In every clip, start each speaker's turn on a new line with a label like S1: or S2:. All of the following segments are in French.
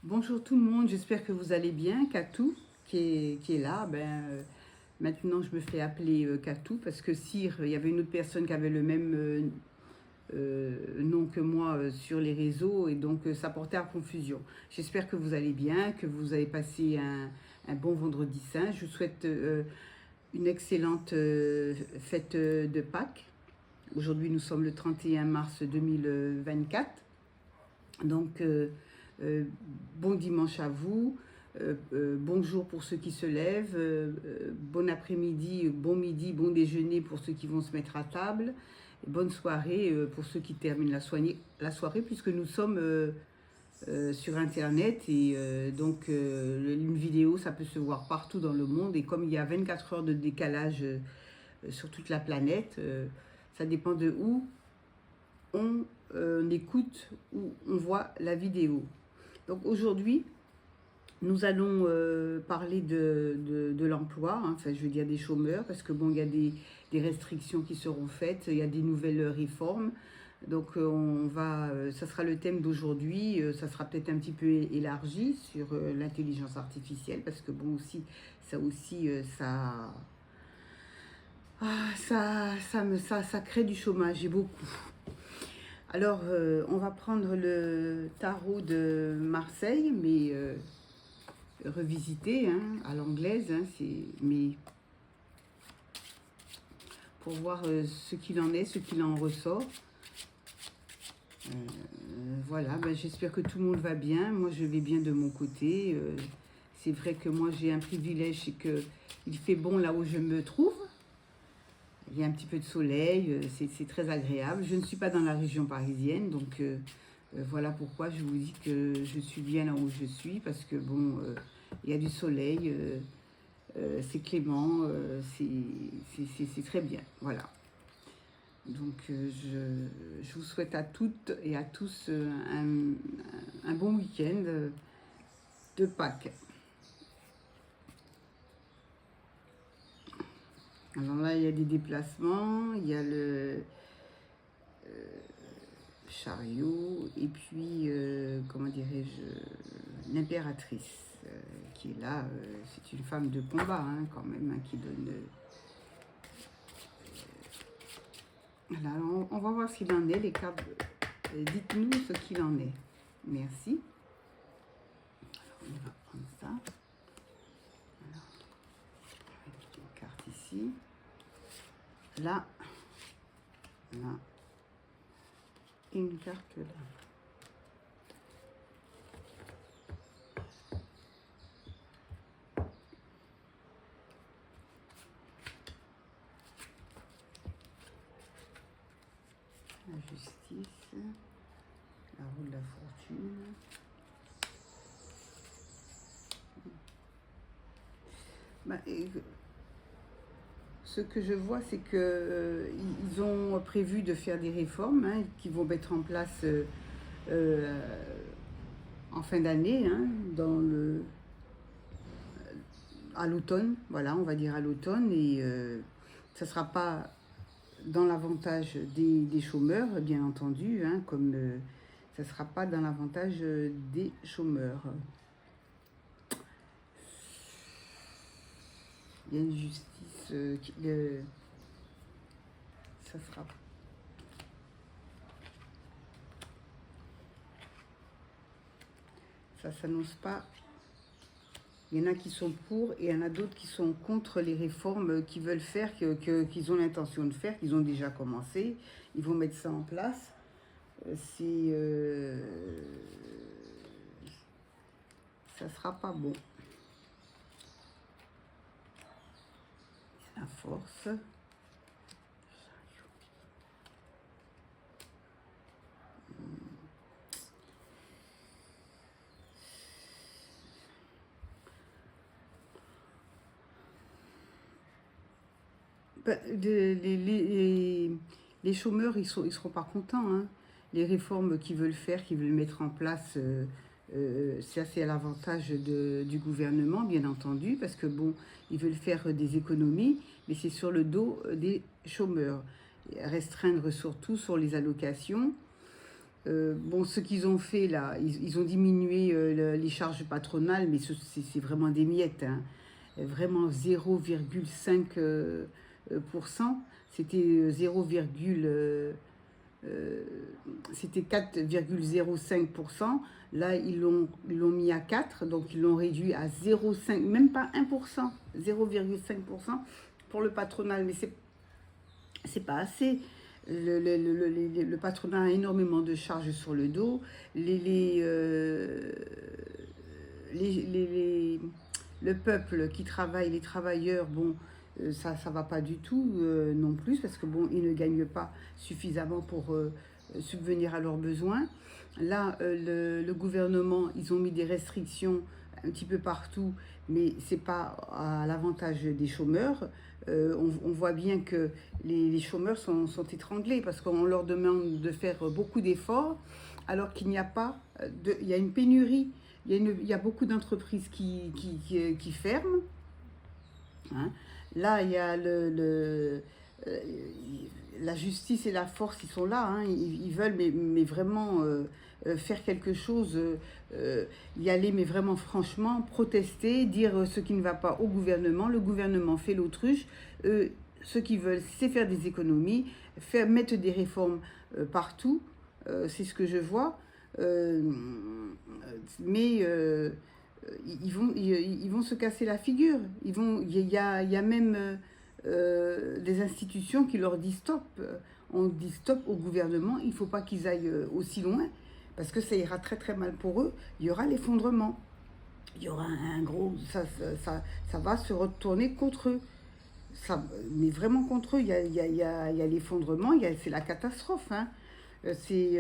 S1: Bonjour tout le monde, j'espère que vous allez bien. Katou qui est là, maintenant je me fais appeler Katou parce que Cyr, il y avait une autre personne qui avait le même nom que moi sur les réseaux et donc ça portait à confusion. J'espère que vous allez bien, que vous avez passé un bon vendredi saint. Je vous souhaite une excellente fête de Pâques. Aujourd'hui nous sommes le 31 mars 2024. Donc, bon dimanche à vous, bonjour pour ceux qui se lèvent, bon après-midi, bon midi, bon déjeuner pour ceux qui vont se mettre à table, et bonne soirée pour ceux qui terminent la soirée puisque nous sommes sur Internet et une vidéo, ça peut se voir partout dans le monde et comme il y a 24 heures de décalage sur toute la planète, ça dépend de où on écoute ou on voit la vidéo. Donc aujourd'hui, nous allons parler de l'emploi, hein, enfin je veux dire des chômeurs, parce que bon, il y a des restrictions qui seront faites, il y a des nouvelles réformes. Donc ça sera le thème d'aujourd'hui, ça sera peut-être un petit peu élargi sur l'intelligence artificielle, parce que bon aussi, ça crée du chômage et beaucoup. Alors, on va prendre le tarot de Marseille, mais revisité hein, à l'anglaise, hein, mais pour voir ce qu'il en est, ce qu'il en ressort. Voilà, j'espère que tout le monde va bien. Moi, je vais bien de mon côté. C'est vrai que moi, j'ai un privilège, c'est qu'il fait bon là où je me trouve. Il y a un petit peu de soleil, c'est très agréable. Je ne suis pas dans la région parisienne, donc voilà pourquoi je vous dis que je suis bien là où je suis, parce que bon, il y a du soleil, c'est clément, c'est très bien, voilà. Donc je vous souhaite à toutes et à tous un bon week-end de Pâques. Alors là, il y a des déplacements, il y a le chariot et puis, comment dirais-je, l'impératrice qui est là. C'est une femme de combat hein, quand même, hein, qui donne... Voilà, on va voir ce qu'il en est, les cartes. Dites-nous ce qu'il en est. Merci. Alors, on va prendre ça. Alors, une carte ici. Là. Là. Et une carte là. La justice, la roue de la fortune. Ce que je vois, c'est qu'ils ont prévu de faire des réformes hein, qui vont mettre en place en fin d'année, hein, à l'automne, voilà, on va dire à l'automne, et ça ne sera pas dans l'avantage des chômeurs, bien entendu, hein, comme ça ne sera pas dans l'avantage des chômeurs. Il y a une justice ça sera. Ça s'annonce pas. Il y en a qui sont pour et il y en a d'autres qui sont contre les réformes qu'ils veulent faire, qu'ils ont l'intention de faire, qu'ils ont déjà commencé. Ils vont mettre ça en place. Ça sera pas bon. C'est la force. Les chômeurs, ils seront pas contents. Hein. Les réformes qu'ils veulent faire, qu'ils veulent mettre en place, c'est assez à l'avantage du gouvernement, bien entendu, parce que bon, ils veulent faire des économies, mais c'est sur le dos des chômeurs. Restreindre surtout sur les allocations. Bon, ce qu'ils ont fait là, ils ont diminué les charges patronales, mais c'est vraiment des miettes, hein. Vraiment 0,5%. C'était 0, euh, c'était 4,05%. Là, ils l'ont mis à 4, donc ils l'ont réduit à 0,5, même pas 1%, 0,5% pour le patronal, mais c'est pas assez. Le patronat a énormément de charges sur le dos. Les, les, les- le peuple qui travaille, les travailleurs, bon, ça va pas du tout non plus, parce que bon, ils ne gagnent pas suffisamment pour subvenir à leurs besoins. Là, le gouvernement, ils ont mis des restrictions un petit peu partout, mais c'est pas à l'avantage des chômeurs. On voit bien que les chômeurs sont étranglés parce qu'on leur demande de faire beaucoup d'efforts alors qu'il n'y a pas il y a une pénurie. Il y a beaucoup d'entreprises qui ferment, hein. Là, il y a euh, la justice et la force, ils sont là, hein. Ils veulent, mais vraiment faire quelque chose, y aller, mais vraiment franchement, protester, dire ce qui ne va pas au gouvernement. Le gouvernement fait l'autruche. Ce qu'ils veulent, c'est faire des économies, mettre des réformes partout. C'est ce que je vois. Euh, mais ils vont se casser la figure. Il y a même des institutions qui leur disent stop. On dit stop au gouvernement, il ne faut pas qu'ils aillent aussi loin, parce que ça ira très très mal pour eux. Il y aura l'effondrement. Il y aura un gros... Ça va se retourner contre eux. Ça, mais vraiment contre eux. Il y a l'effondrement, c'est la catastrophe, hein. C'est,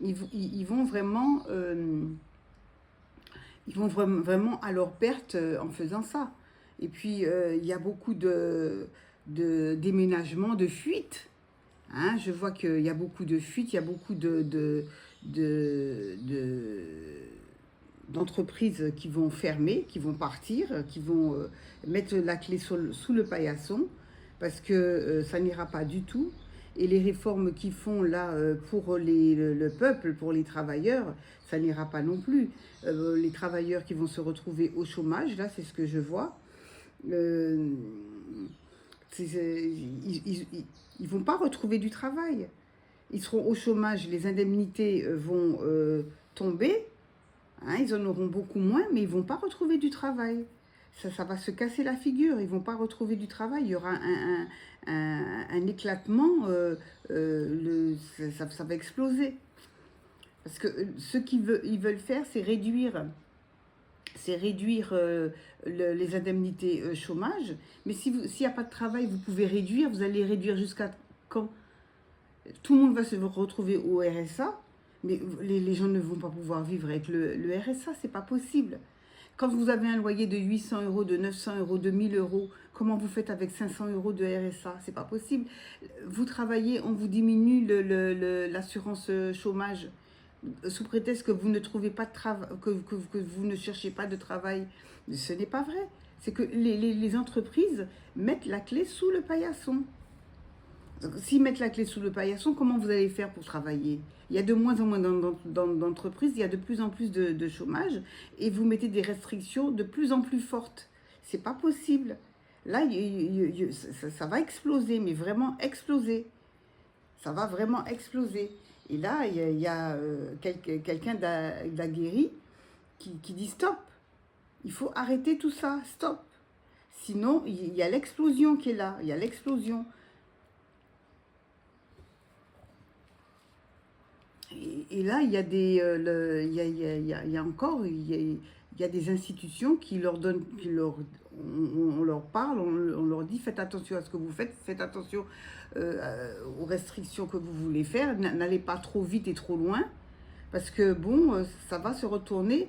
S1: ils vont vraiment... ils vont vraiment à leur perte en faisant ça. Et puis, il y a beaucoup de déménagements, de fuites, hein. Je vois qu'il y a beaucoup de fuites, il y a beaucoup d'entreprises qui vont fermer, qui vont partir, qui vont mettre la clé sous le paillasson, parce que ça n'ira pas du tout. Et les réformes qu'ils font là pour le peuple, pour les travailleurs, ça n'ira pas non plus. Les travailleurs qui vont se retrouver au chômage, là, c'est ce que je vois. Euh, ils vont pas retrouver du travail. Ils seront au chômage, les indemnités vont tomber, hein, ils en auront beaucoup moins, mais ils vont pas retrouver du travail. Ça va se casser la figure, ils vont pas retrouver du travail, il y aura un éclatement, ça va exploser. Parce que ce ils veulent faire, c'est réduire les indemnités chômage. Mais s'il n'y a pas de travail, vous pouvez réduire. Vous allez réduire jusqu'à quand? Tout le monde va se retrouver au RSA, mais les gens ne vont pas pouvoir vivre avec le RSA, c'est pas possible. Quand vous avez un loyer de 800 euros, de 900 euros, de 1000 euros, comment vous faites avec 500 euros de RSA? C'est pas possible. Vous travaillez, on vous diminue l'assurance chômage sous prétexte que vous ne trouvez pas de travail, que vous ne cherchez pas de travail. Ce n'est pas vrai. C'est que les entreprises mettent la clé sous le paillasson. S'ils mettent la clé sous le paillasson, comment vous allez faire pour travailler? Il y a de moins en moins d'entreprises, il y a de plus en plus de chômage, et vous mettez des restrictions de plus en plus fortes. C'est pas possible. Là, ça va exploser, mais vraiment exploser. Ça va vraiment exploser. Et là, il y a quelqu'un d'aguerri qui dit stop. Il faut arrêter tout ça, stop. Sinon, il y a l'explosion qui est là. Il y a l'explosion. Et là, il y a des, il y a encore, il y a des institutions qui leur donnent, on leur parle, on leur dit faites attention à ce que vous faites, faites attention aux restrictions que vous voulez faire, n'allez pas trop vite et trop loin, parce que bon, ça va se retourner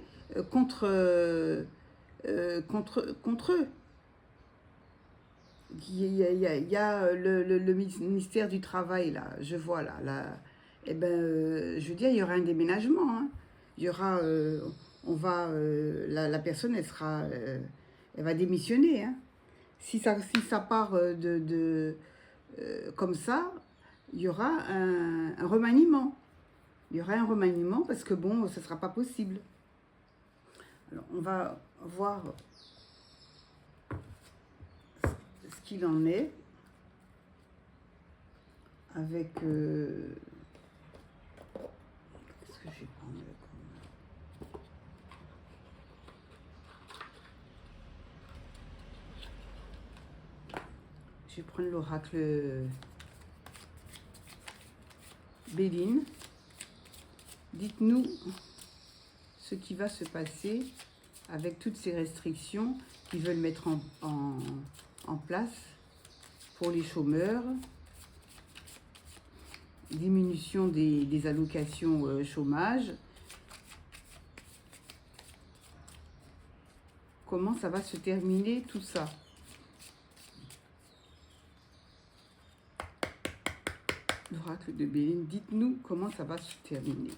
S1: contre eux. Il y a le ministère du Travail, là, je vois là, eh ben, je veux dire, il y aura un déménagement, hein. Il y aura, la personne, elle va démissionner, hein. Si ça part comme ça, il y aura un remaniement. Il y aura un remaniement parce que bon, ce ne sera pas possible. Alors, on va voir ce qu'il en est avec... Qu'est-ce que je vais prendre comme... Je vais prendre l'oracle Béline. Dites-nous ce qui va se passer avec toutes ces restrictions qu'ils veulent mettre en place pour les chômeurs, diminution des allocations chômage. Comment ça va se terminer tout ça? L'oracle de Béline, dites-nous comment ça va se terminer.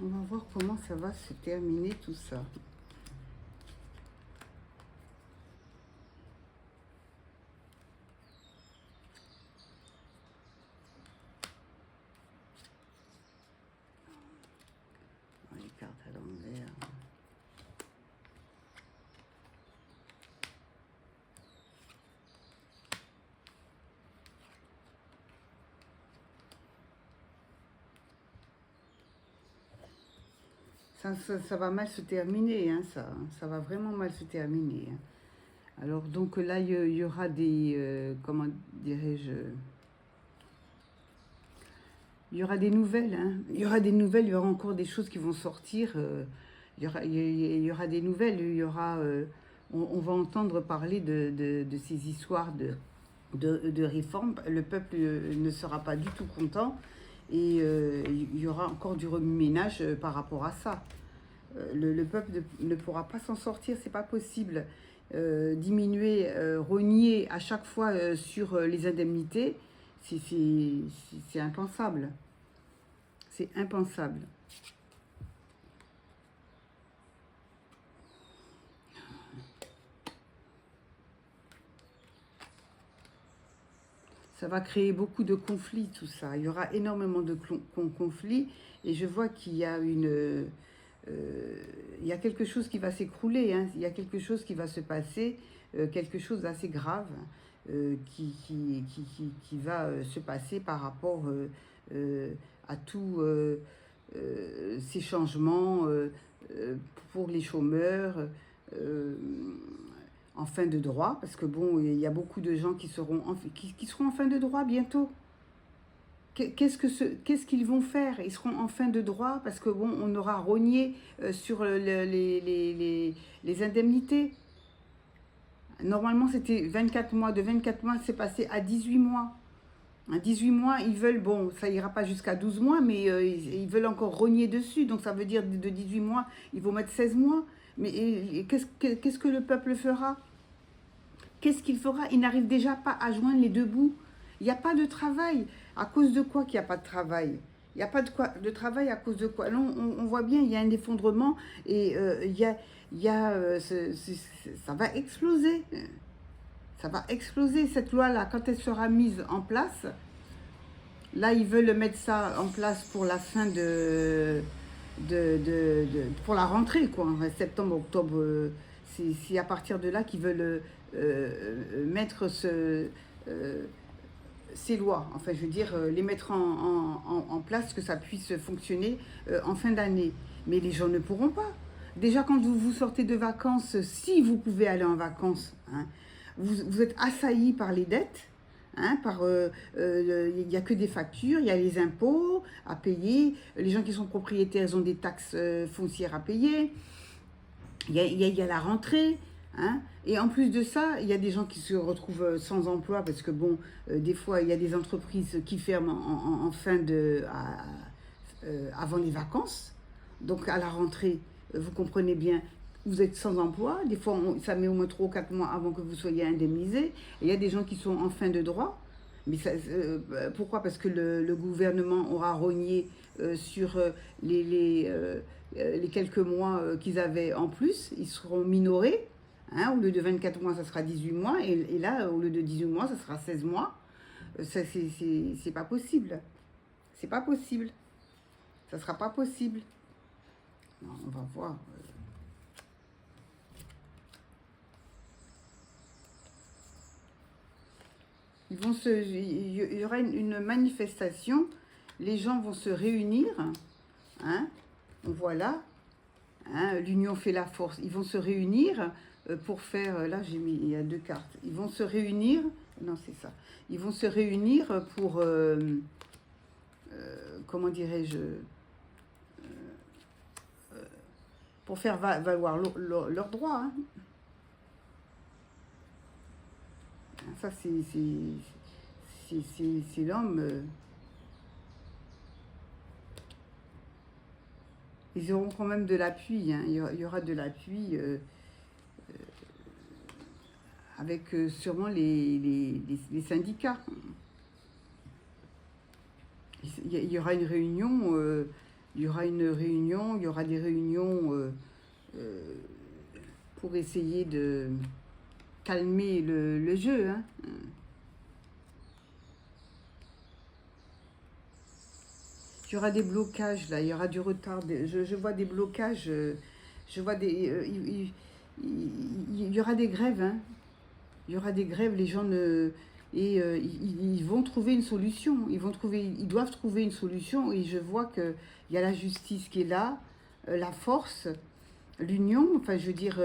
S1: On va voir comment ça va se terminer tout ça. Les cartes à l'envers. Ça va mal se terminer, hein, ça va vraiment mal se terminer. Hein. Alors donc là, il y aura des, comment dirais-je, il y aura des nouvelles, hein. Il y aura des nouvelles, il y aura encore des choses qui vont sortir, il y aura des nouvelles, il y aura, on va entendre parler de ces histoires de réforme. Le peuple ne sera pas du tout content. Et il y aura encore du remue-ménage par rapport à ça. Le peuple ne pourra pas s'en sortir, c'est pas possible. Diminuer, rogner à chaque fois sur les indemnités, c'est impensable. C'est impensable. Ça va créer beaucoup de conflits, tout ça. Il y aura énormément de conflits. Et je vois qu'il y a il y a quelque chose qui va s'écrouler. Hein. Il y a quelque chose qui va se passer, quelque chose d'assez grave qui va se passer par rapport à tous ces changements pour les chômeurs. En fin de droit, parce que bon, il y a beaucoup de gens qui seront en fin de droit bientôt. Qu'est-ce qu'ils vont faire? Ils seront en fin de droit parce que bon, on aura rogné sur les indemnités. Normalement, c'était 24 mois. De 24 mois, c'est passé à 18 mois. À 18 mois, ils veulent, bon, ça ira pas jusqu'à 12 mois, mais ils veulent encore rogner dessus. Donc, ça veut dire de 18 mois, ils vont mettre 16 mois. Mais qu'est-ce que le peuple fera? Qu'est-ce qu'il fera? Il n'arrive déjà pas à joindre les deux bouts. Il n'y a pas de travail. À cause de quoi qu'il n'y a pas de travail? Il n'y a pas de travail à cause de quoi? Là, on voit bien, il y a un effondrement et ça va exploser. Ça va exploser, cette loi-là, quand elle sera mise en place. Là, ils veulent mettre ça en place pour la fin pour la rentrée, quoi. Septembre, octobre, c'est à partir de là qu'ils veulent mettre ces lois, enfin je veux dire, les mettre en place, que ça puisse fonctionner en fin d'année. Mais les gens ne pourront pas. Déjà quand vous sortez de vacances, si vous pouvez aller en vacances, hein, vous êtes assaillis par les dettes. Hein, il n'y a que des factures, il y a les impôts à payer, les gens qui sont propriétaires ils ont des taxes foncières à payer, il y a la rentrée. Hein. Et en plus de ça, il y a des gens qui se retrouvent sans emploi parce que, bon, des fois, il y a des entreprises qui ferment en fin de, avant les vacances. Donc, à la rentrée, vous comprenez bien, vous êtes sans emploi. Des fois, ça met au moins 3 ou 4 mois avant que vous soyez indemnisé. Et il y a des gens qui sont en fin de droit. Mais ça, pourquoi? Parce que le gouvernement aura rogné sur les quelques mois qu'ils avaient en plus. Ils seront minorés. Hein, au lieu de 24 mois, ça sera 18 mois. Et là, au lieu de 18 mois, ça sera 16 mois. Ça, c'est pas possible. C'est pas possible. Ça sera pas possible. Non, on va voir. Il y aura une manifestation. Les gens vont se réunir. Hein, voilà. Hein, l'union fait la force. Ils vont se réunir pour faire... Là, il y a 2 cartes. Ils vont se réunir... Non, c'est ça. Ils vont se réunir pour... comment dirais-je, pour faire valoir leurs droits. Hein. Ça, c'est l'homme. Ils auront quand même de l'appui. Hein. Il y aura de l'appui avec sûrement les syndicats. Il y aura une réunion, il y aura des réunions pour essayer de calmer le jeu. Hein. Il y aura des blocages là, il y aura du retard. Je vois des blocages, je vois des. Il y aura des grèves. Hein. Il y aura des grèves, les gens ne. Et ils vont trouver une solution. Ils doivent trouver une solution. Et je vois qu'il y a la justice qui est là, la force, l'union. Enfin, je veux dire,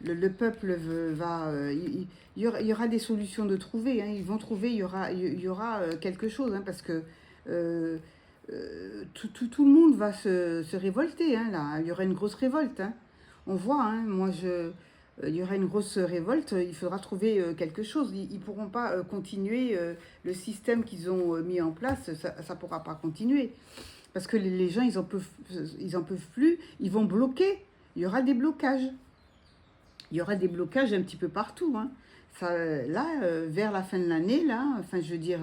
S1: le peuple va. Il y aura des solutions de trouver. Hein. Ils vont trouver. Il y aura quelque chose, hein, parce que tout le monde va se révolter. Hein, là, il y aura une grosse révolte. Hein. On voit. Hein, il y aura une grosse révolte, il faudra trouver quelque chose. Ils ne pourront pas continuer le système qu'ils ont mis en place, ça ne pourra pas continuer. Parce que les gens, ils en peuvent plus, ils vont bloquer. Il y aura des blocages. Il y aura des blocages un petit peu partout. Hein. Ça, là, vers la fin de l'année, là, enfin, je veux dire,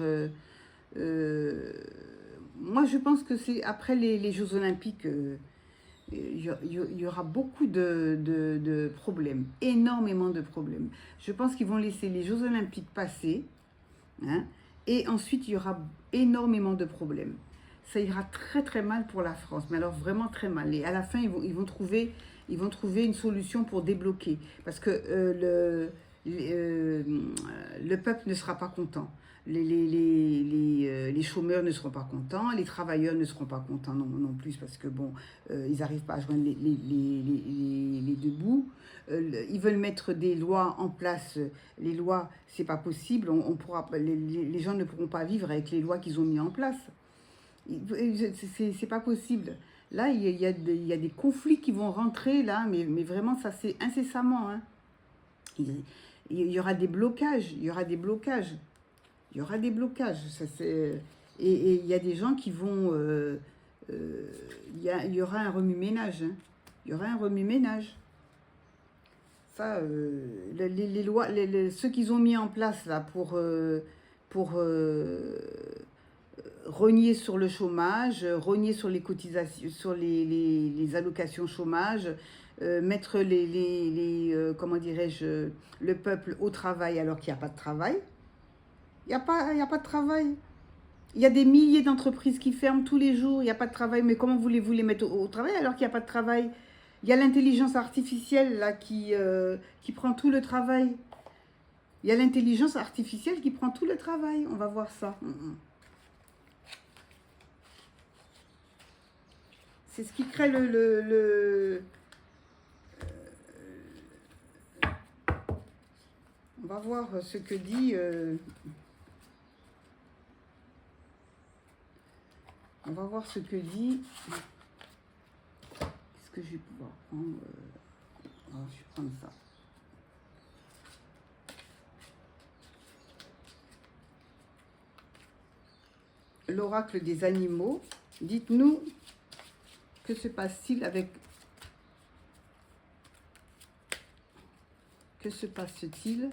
S1: moi, je pense que c'est après les Jeux Olympiques. Il y aura beaucoup de problèmes, énormément de problèmes. Je pense qu'ils vont laisser les Jeux Olympiques passer, hein, et ensuite il y aura énormément de problèmes. Ça ira très très mal pour la France, mais alors vraiment très mal. Et à la fin, ils vont trouver une solution pour débloquer, parce que le peuple ne sera pas content. Les chômeurs ne seront pas contents, les travailleurs ne seront pas contents non plus, parce que bon, ils n'arrivent pas à joindre les deux bouts. Ils veulent mettre des lois en place. Les lois, c'est pas possible. Les gens ne pourront pas vivre avec les lois qu'ils ont mis en place. C'est pas possible. Là, il y a des conflits qui vont rentrer, là, mais vraiment, ça c'est incessamment. Hein. Il y aura des blocages, il y aura des blocages. Il y aura des blocages. Et il y a des gens qui vont... il y aura un remue-ménage. Hein. Il y aura un remue-ménage. Ça, les lois, ceux qu'ils ont mis en place là pour rogner sur le chômage, rogner sur les cotisations, sur les allocations chômage, mettre comment dirais-je, le peuple au travail alors qu'il n'y a pas de travail. Il n'y a pas de travail. Il y a des milliers d'entreprises qui ferment tous les jours, il n'y a pas de travail. Mais comment voulez-vous les mettre au travail alors qu'il n'y a pas de travail? Il y a l'intelligence artificielle là qui prend tout le travail. Il y a l'intelligence artificielle qui prend tout le travail. On va voir ça. C'est ce qui crée on va voir ce que dit... On va voir ce que dit... Qu'est-ce que je vais pouvoir prendre? Je vais prendre ça. l'oracle des animaux. Dites-nous, que se passe-t-il avec... Que se passe-t-il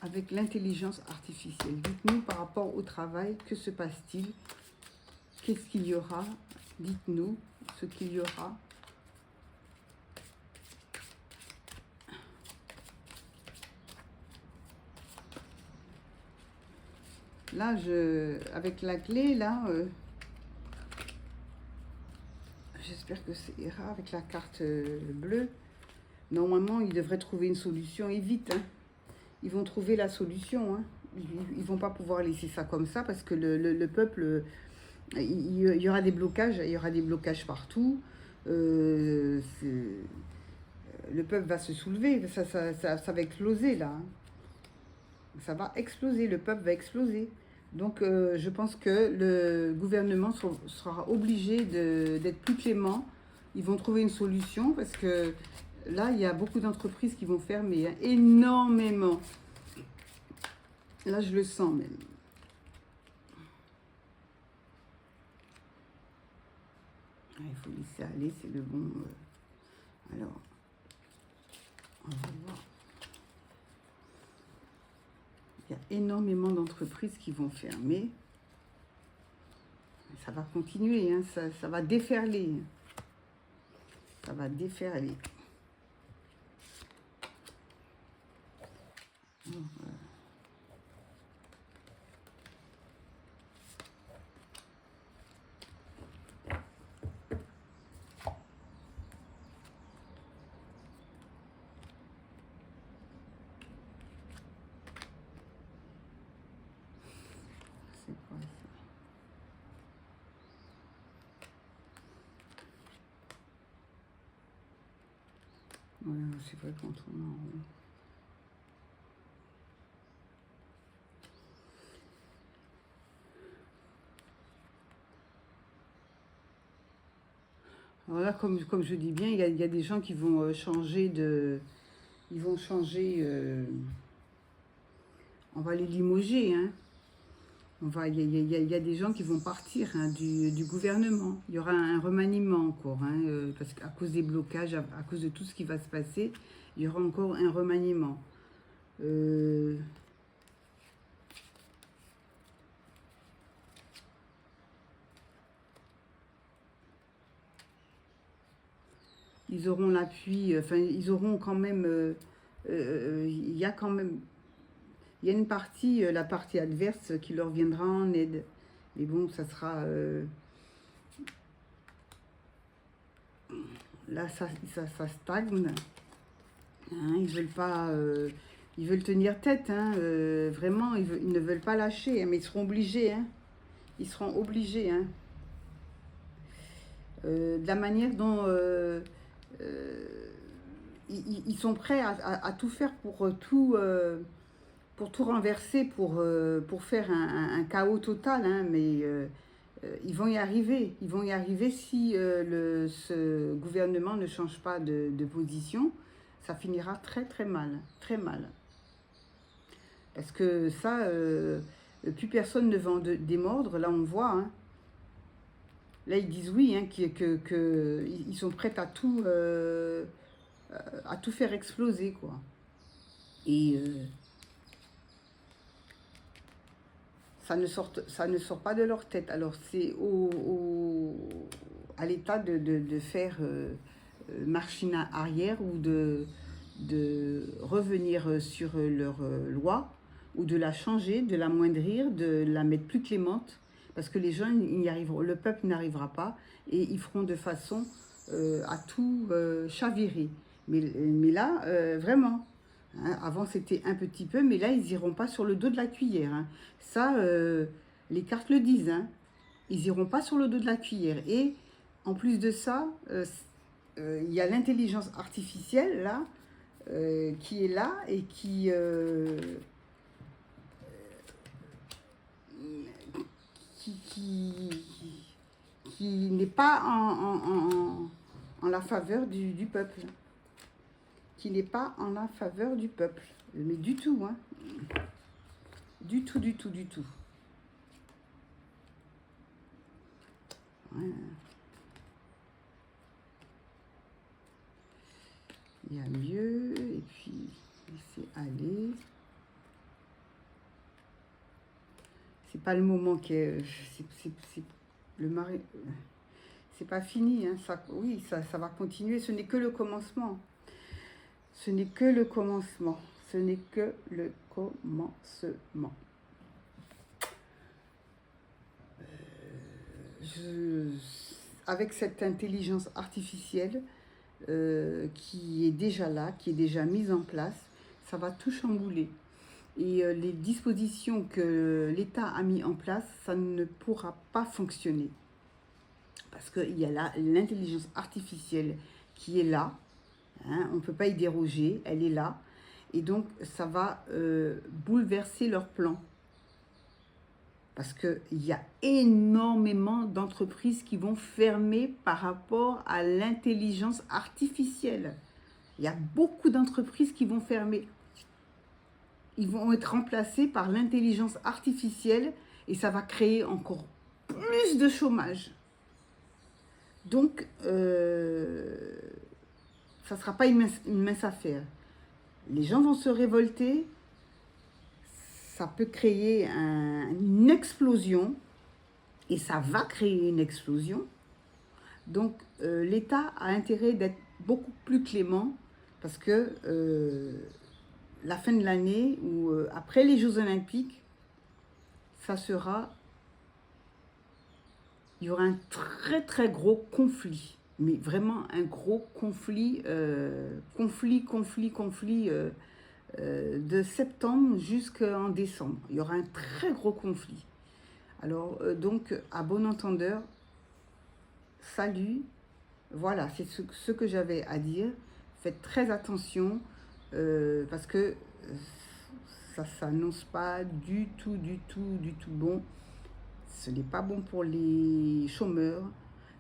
S1: avec l'intelligence artificielle? Dites-nous par rapport au travail, que se passe-t-il? Qu'est-ce qu'il y aura? Dites-nous ce qu'il y aura. Là, avec la clé, là, j'espère que c'est ira avec la carte bleue. Normalement, ils devraient trouver une solution et vite. Hein. Ils vont trouver la solution. Hein. Ils ne vont pas pouvoir laisser ça comme ça parce que le peuple, il y aura des blocages. Il y aura des blocages partout. Le peuple va se soulever. Ça va exploser là. Hein. Ça va exploser. Le peuple va exploser. Donc, je pense que le gouvernement sera obligé d'être plus clément. Ils vont trouver une solution parce que là, il y a beaucoup d'entreprises qui vont fermer, hein, énormément. Là, je le sens même. Il faut laisser aller, c'est le bon... alors, on va voir. Il y a énormément d'entreprises qui vont fermer. Ça va continuer, hein, ça va déferler. Ça va déferler. Alors, c'est quoi ça? Voilà, c'est vrai qu'on tourne en rond. Alors là, comme je dis bien, il y a des gens qui vont changer de... Ils vont changer... on va les limoger, hein. Il y a des gens qui vont partir, hein, du gouvernement. Il y aura un remaniement encore, hein, parce qu'à cause des blocages, à cause de tout ce qui va se passer, il y aura encore un remaniement. Ils auront l'appui, enfin, ils auront quand même... il y a quand même... Il y a une partie, la partie adverse, qui leur viendra en aide. Mais bon, ça sera... là, ça stagne. Hein, ils veulent pas... ils veulent tenir tête. Hein, vraiment, ils ne veulent pas lâcher. Hein, mais ils seront obligés. Hein, ils seront obligés. Hein, de la manière dont... ils sont prêts à tout faire pour tout renverser, pour faire un chaos total, hein, mais ils vont y arriver. Ils vont y arriver si ce gouvernement ne change pas de position. Ça finira très très mal, très mal. Parce que ça, plus personne ne va en démordre, là on voit. Hein. Là ils disent oui, hein, qu'ils sont prêts à tout faire exploser, quoi. Et... ça ne sort pas de leur tête. Alors, c'est à l'État de faire machine arrière ou de revenir sur leur loi ou de la changer, de l'amoindrir, de la mettre plus clémente. Parce que les gens, ils n'y arriveront, le peuple n'arrivera pas et ils feront de façon à tout chavirer. Mais là, vraiment... Hein, avant, c'était un petit peu, mais là, ils n'iront pas sur le dos de la cuillère. Hein. Ça, les cartes le disent. Hein. Ils n'iront pas sur le dos de la cuillère. Et en plus de ça, il y a l'intelligence artificielle, là, qui est là et qui n'est pas en la faveur du peuple. Qui n'est pas en la faveur du peuple. Mais du tout, hein. Du tout, du tout, du tout. Ouais. Il y a mieux, et puis laissez aller. C'est pas le moment qui est... C'est le mari... C'est pas fini, hein. Ça, oui, ça va continuer. Ce n'est que le commencement. Ce n'est que le commencement. Ce n'est que le commencement. Avec cette intelligence artificielle qui est déjà là, qui est déjà mise en place, ça va tout chambouler. Et les dispositions que l'État a mis en place, ça ne pourra pas fonctionner. Parce qu'il y a l'intelligence artificielle qui est là, hein, on ne peut pas y déroger, elle est là. Et donc, ça va bouleverser leur plan. Parce qu'il y a énormément d'entreprises qui vont fermer par rapport à l'intelligence artificielle. Il y a beaucoup d'entreprises qui vont fermer. Ils vont être remplacés par l'intelligence artificielle et ça va créer encore plus de chômage. Donc, ça ne sera pas une mince affaire. Les gens vont se révolter. Ça peut créer une explosion et ça va créer une explosion. Donc, l'État a intérêt d'être beaucoup plus clément parce que la fin de l'année ou après les Jeux Olympiques, il y aura un très très gros conflit, mais vraiment un gros conflit, de septembre jusqu'en décembre. Il y aura un très gros conflit. Alors donc, à bon entendeur, salut, voilà, c'est ce que j'avais à dire. Faites très attention parce que ça ne s'annonce pas du tout bon. Ce n'est pas bon pour les chômeurs,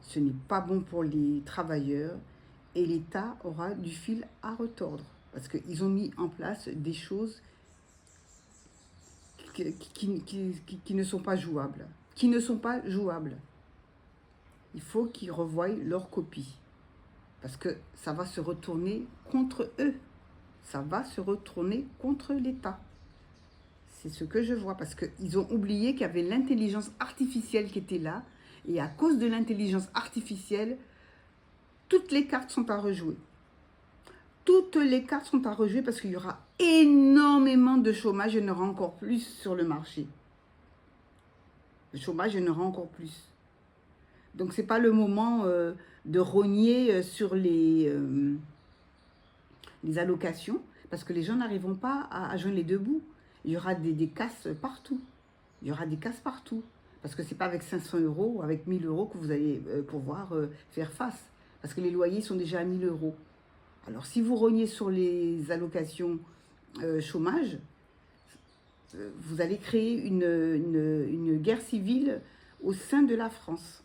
S1: ce n'est pas bon pour les travailleurs et l'État aura du fil à retordre parce qu'ils ont mis en place des choses qui ne sont pas jouables. Il faut qu'ils revoient leur copie parce que ça va se retourner contre eux. Ça va se retourner contre l'État. C'est ce que je vois, parce qu'ils ont oublié qu'il y avait l'intelligence artificielle qui était là, et à cause de l'intelligence artificielle, toutes les cartes sont à rejouer. Toutes les cartes sont à rejouer parce qu'il y aura énormément de chômage, il y en aura encore plus sur le marché. Le chômage, il y en aura encore plus. Donc, ce n'est pas le moment de rogner sur les allocations, parce que les gens n'arriveront pas à joindre les deux bouts. Il y aura des casses partout. Il y aura des casses partout. Parce que ce n'est pas avec 500 € ou avec 1000 € que vous allez pouvoir faire face. Parce que les loyers sont déjà à 1000 €. Alors, si vous rognez sur les allocations chômage, vous allez créer une guerre civile au sein de la France.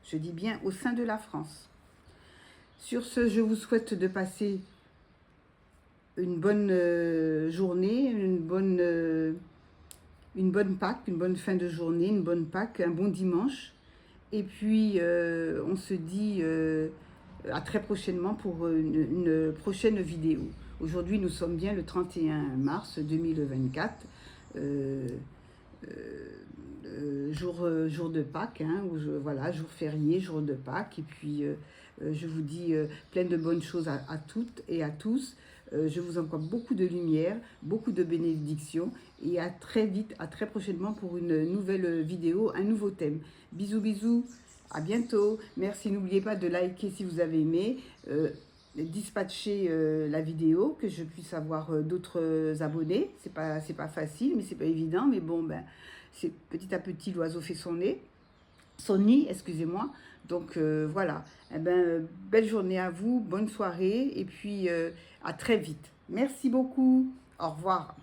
S1: Je dis bien au sein de la France. Sur ce, je vous souhaite de passer une bonne journée, une bonne Pâques, une bonne fin de journée, une bonne Pâques, un bon dimanche. Et puis, on se dit à très prochainement pour une prochaine vidéo. Aujourd'hui, nous sommes bien le 31 mars 2024, jour de Pâques, hein, voilà, jour férié, jour de Pâques. Et puis, je vous dis plein de bonnes choses à toutes et à tous. Je vous envoie beaucoup de lumière, beaucoup de bénédictions et à très vite, à très prochainement pour une nouvelle vidéo, un nouveau thème. Bisous, bisous, à bientôt. Merci, n'oubliez pas de liker si vous avez aimé, dispatcher la vidéo, que je puisse avoir d'autres abonnés. C'est pas facile, mais c'est pas évident. Mais bon, ben, c'est petit à petit, l'oiseau fait son nid, excusez-moi. Donc voilà, eh ben, belle journée à vous, bonne soirée et puis à très vite. Merci beaucoup, au revoir.